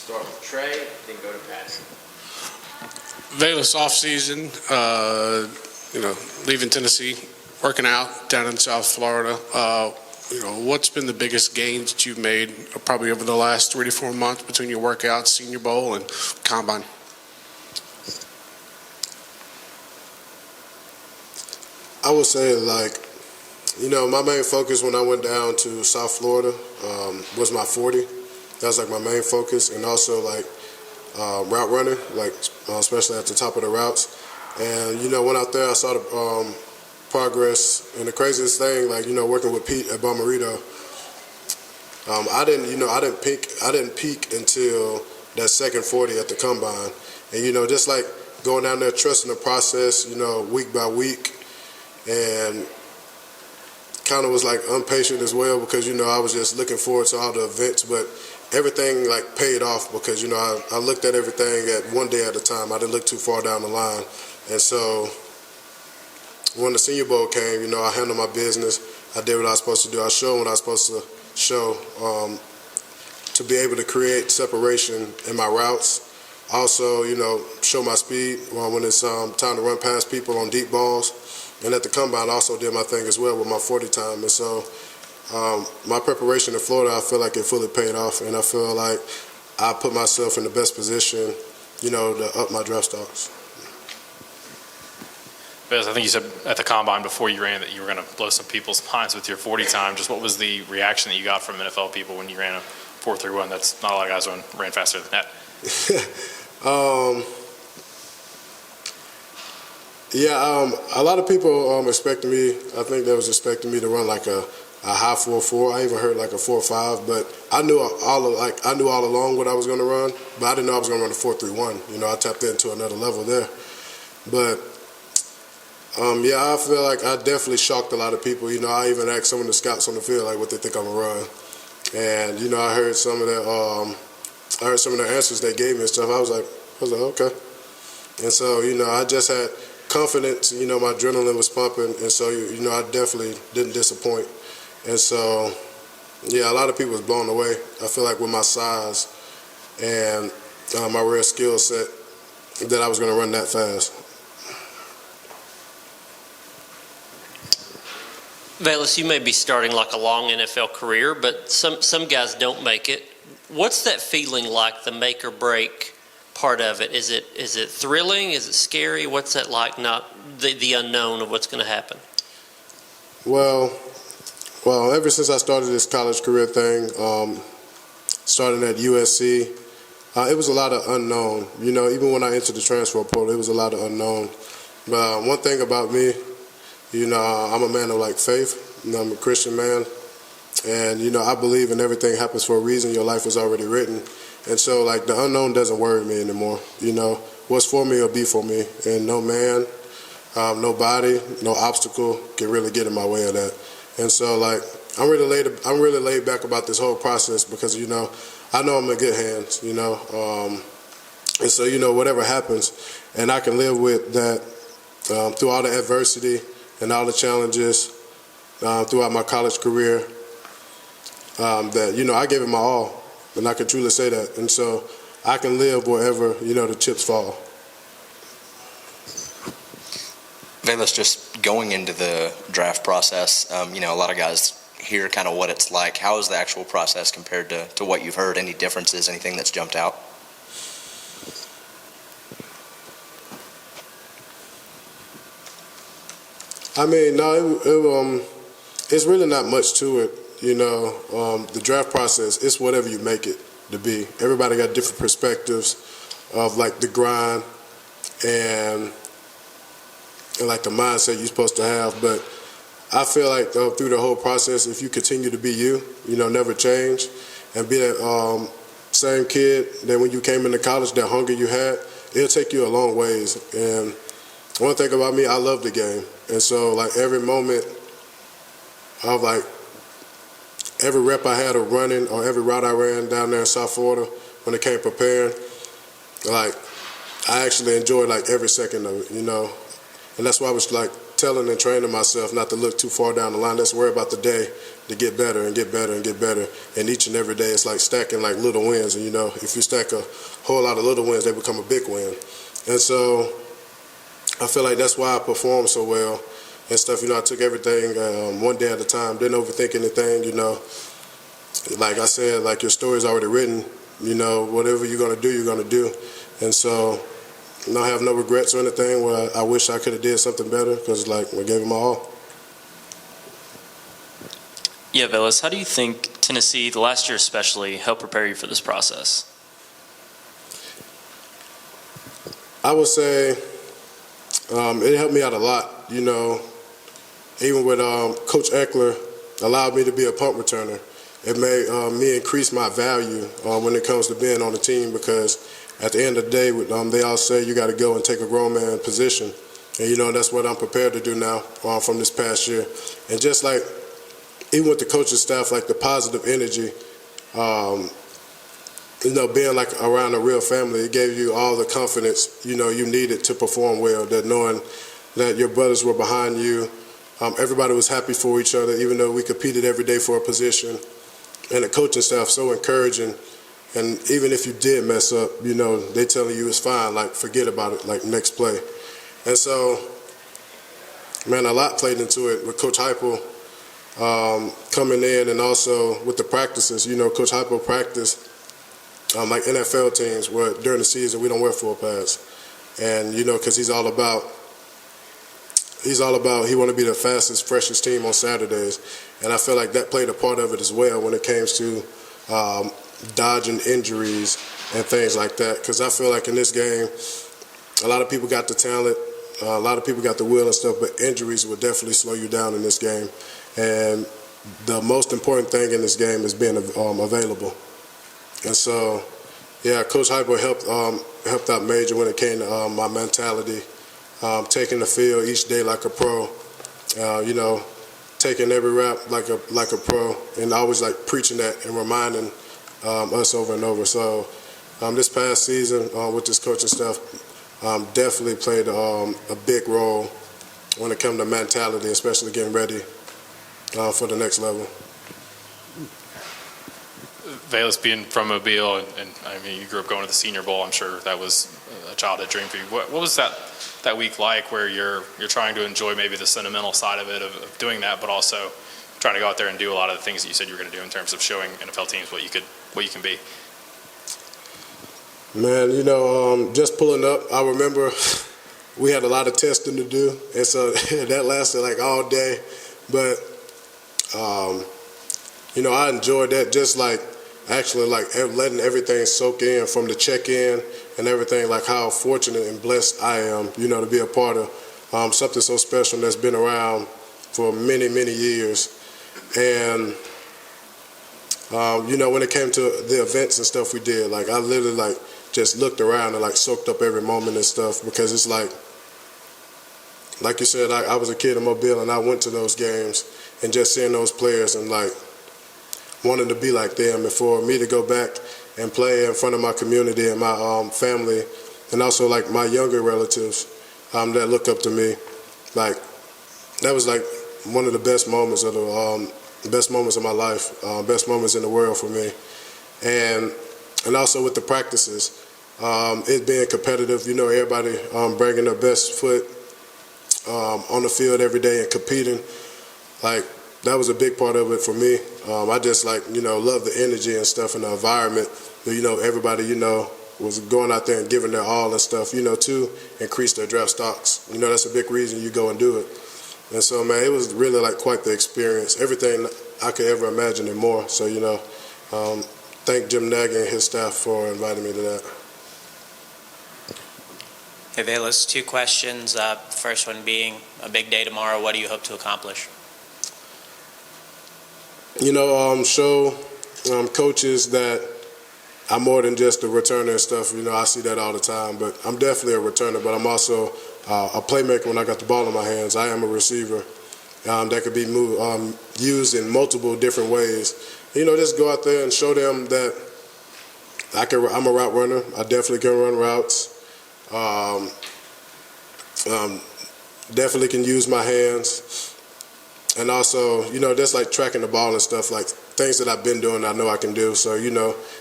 Start with Trey, then go to Patsy. Velus offseason, leaving Tennessee, working out down in South Florida. What's been the biggest gains that you've made probably over the last 3 to 4 months between your workouts, Senior Bowl, and Combine? I would say, my main focus when I went down to South Florida was my 40. That was, my main focus. And also, route running, especially at the top of the routes. And, went out there, I saw the progress. And the craziest thing, working with Pete at Bomarito, I didn't peak until that second 40 at the Combine. And, just going down there, trusting the process, week by week. And kind of was impatient as well because I was just looking forward to all the events, but everything paid off because I looked at everything at one day at a time. I didn't look too far down the line, and so when the Senior Bowl came, I handled my business. I did what I was supposed to do. I showed what I was supposed to show to be able to create separation in my routes. Also, show my speed when it's time to run past people on deep balls. And at the Combine, I also did my thing as well with my 40 time. And so my preparation in Florida, I feel like it fully paid off. And I feel like I put myself in the best position, to up my draft stocks. Bez, I think you said at the Combine before you ran that you were going to blow some people's minds with your 40 time. Just what was the reaction that you got from NFL people when you ran a 4.31? That's not a lot of guys ran faster than that. A lot of people expected me. I think they was expecting me to run a high 4.4. I even heard a 4.5, but I knew all along what I was going to run, but I didn't know I was going to run a 4.31. I tapped into another level there. But I feel like I definitely shocked a lot of people. I even asked some of the scouts on the field what they think I'm gonna run, and I heard some of their answers they gave me and stuff. I was like okay, and so I just had confidence, my adrenaline was pumping, and so I definitely didn't disappoint. And so a lot of people was blown away. I feel like with my size and my rare skill set that I was going to run that fast. Velus, you may be starting a long NFL career, but some guys don't make it. What's that feeling like, the make or break part of it? Is it thrilling? Is it scary? What's that like, not the unknown of what's going to happen? Well, ever since I started this college career thing, starting at USC, it was a lot of unknown. Even when I entered the transfer portal, it was a lot of unknown. But one thing about me, I'm a man of faith. I'm a Christian man. And, I believe in everything happens for a reason. Your life is already written. And so, the unknown doesn't worry me anymore. What's for me will be for me. And no man, nobody, no obstacle can really get in my way of that. And so, I'm really laid back about this whole process because, I know I'm in good hands, and so, whatever happens, and I can live with that through all the adversity and all the challenges throughout my college career, that, I gave it my all. And I can truly say that. And so I can live wherever, the chips fall. Velus, just going into the draft process, a lot of guys hear kind of what it's like. How is the actual process compared to what you've heard? Any differences, anything that's jumped out? No, it's really not much to it. The draft process, it's whatever you make it to be. Everybody got different perspectives of the grind and the mindset you're supposed to have. But I feel like through the whole process, if you continue to be you, never change and be that same kid that when you came into college, that hunger you had, it'll take you a long ways. And one thing about me, I love the game. And so every moment of every rep I had of running or every route I ran down there in South Florida when it came preparing, I actually enjoyed every second of it, And that's why I was telling and training myself not to look too far down the line. Let's worry about the day to get better and get better and get better. And each and every day, it's like stacking like little wins. And, if you stack a whole lot of little wins, they become a big win. And so I feel like that's why I performed so well and stuff. I took everything one day at a time, didn't overthink anything, Like I said, like your story's already written, whatever you're going to do, you're going to do. And so I have no regrets or anything where I wish I could have did something better because, like, I gave it my all. Yeah, Velus, how do you think Tennessee, the last year especially, helped prepare you for this process? I would say it helped me out a lot, Even with Coach Eckler allowed me to be a punt returner. It made me increase my value when it comes to being on the team because at the end of the day, they all say you got to go and take a grown man position. And, that's what I'm prepared to do now from this past year. And just like, even with the coaching staff, like the positive energy, being like around a real family, it gave you all the confidence, you needed to perform well, that knowing that your brothers were behind you. Everybody was happy for each other, even though we competed every day for a position. And the coaching staff so encouraging. And even if you did mess up, they telling you it's fine, like forget about it, like next play. And so, man, a lot played into it with Coach Heupel coming in, and also with the practices. Coach Heupel practiced like NFL teams where during the season we don't wear full pads. And, because he's all about he want to be the fastest, freshest team on Saturdays. And I feel like that played a part of it as well when it came to dodging injuries and things like that. Because I feel like in this game, a lot of people got the talent, a lot of people got the will and stuff, but injuries will definitely slow you down in this game. And the most important thing in this game is being available. And so, yeah, Coach Heupel helped out major when it came to my mentality. Taking the field each day like a pro, taking every rap like a pro, and always like preaching that and reminding us over and over. So this past season with this coaching staff definitely played a big role when it comes to mentality, especially getting ready for the next level. Velus, being from Mobile, and I mean, you grew up going to the Senior Bowl. I'm sure that was a childhood dream for you. What was that week like, where you're trying to enjoy maybe the sentimental side of it of doing that, but also trying to go out there and do a lot of the things that you said you were going to do in terms of showing NFL teams what you can be? Man, just pulling up, I remember we had a lot of testing to do, and so that lasted like all day. But I enjoyed that, just like actually like letting everything soak in from the check-in and everything, like how fortunate and blessed I am, to be a part of something so special that's been around for many, many years. And, when it came to the events and stuff we did, like I literally like just looked around and like soaked up every moment and stuff, because it's like you said, I was a kid in Mobile and I went to those games and just seeing those players and like wanted to be like them, and for me to go back and play in front of my community and my family, and also like my younger relatives that look up to me, like that was like one of the best moments of my life, best moments in the world for me. And also with the practices, it being competitive, everybody bringing their best foot on the field every day and competing, like that was a big part of it for me. I just love the energy and stuff and the environment. Everybody, was going out there and giving their all and stuff, to increase their draft stocks. That's a big reason you go and do it. And so, man, it was really like quite the experience. Everything I could ever imagine and more. So, thank Jim Nagy and his staff for inviting me to that. Hey, Velus, 2 questions. First one being a big day tomorrow. What do you hope to accomplish? Show coaches that I'm more than just a returner and stuff. I see that all the time, but I'm definitely a returner, but I'm also a playmaker when I got the ball in my hands. I am a receiver that could be used in multiple different ways. Just go out there and show them that I'm a route runner. I definitely can run routes. Definitely can use my hands. and also, just like tracking the ball and stuff, like things that I've been doing, I know I can do. So,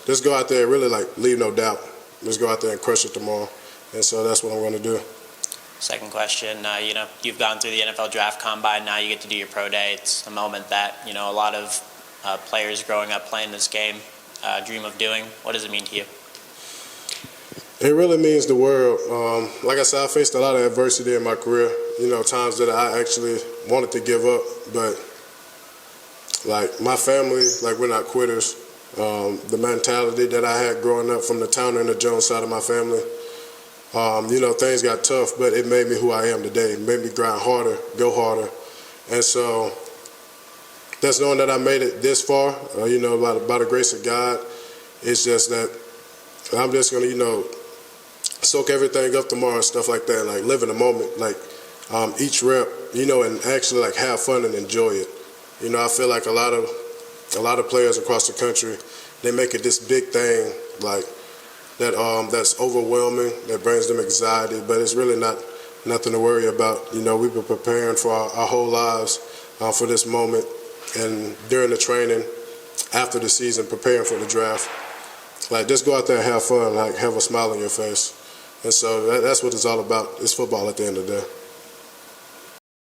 just go out there and really like leave no doubt. Just go out there and crush it tomorrow. And so that's what I'm going to do. Second question, you've gone through the NFL Draft Combine, now you get to do your pro day. It's a moment that, a lot of players growing up playing this game dream of doing. What does it mean to you? It really means the world. Like I said, I faced a lot of adversity in my career, times that I actually wanted to give up, but like my family, like we're not quitters. The mentality that I had growing up from the Towner and the Jones side of my family, things got tough, but it made me who I am today. It made me grind harder, go harder. And so that's knowing that I made it this far, by the grace of God. It's just that I'm just going to, soak everything up tomorrow and stuff like that, like live in the moment, like each rep, and actually like have fun and enjoy it. I feel like a lot of players across the country, they make it this big thing, like that that's overwhelming, that brings them anxiety, but it's really nothing to worry about. We've been preparing for our whole lives for this moment, and during the training, after the season, preparing for the draft. Like, just go out there and have fun, like have a smile on your face. And so that's what it's all about. It's football at the end of the day.